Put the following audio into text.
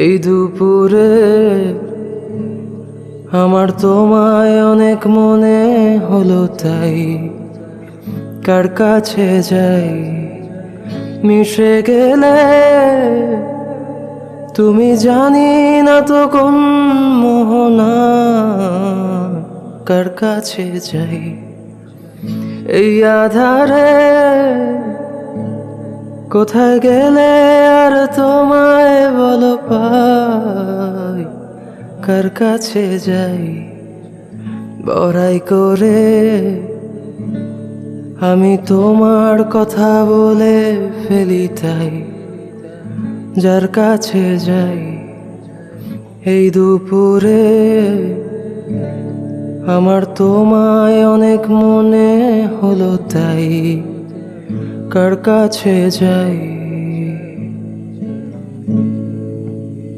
এই দুপুরে আমার তোমায় অনেক মনে হলো, তাই কার কাছে যাই? মিশে গেলে তুমি জানি না তো কোন মোহনা, কার কাছে যাই? এই আধারে কোথায় গেলে আর তোমায় বলো পাই? কার কাছে যাই? বড়াই করে আমি তোমার কথা বলে ফেলি, তাই যার কাছে যাই? এই দুপুরে আমার তোমায় অনেক মনে হলো, তাই কার কাছে যাই?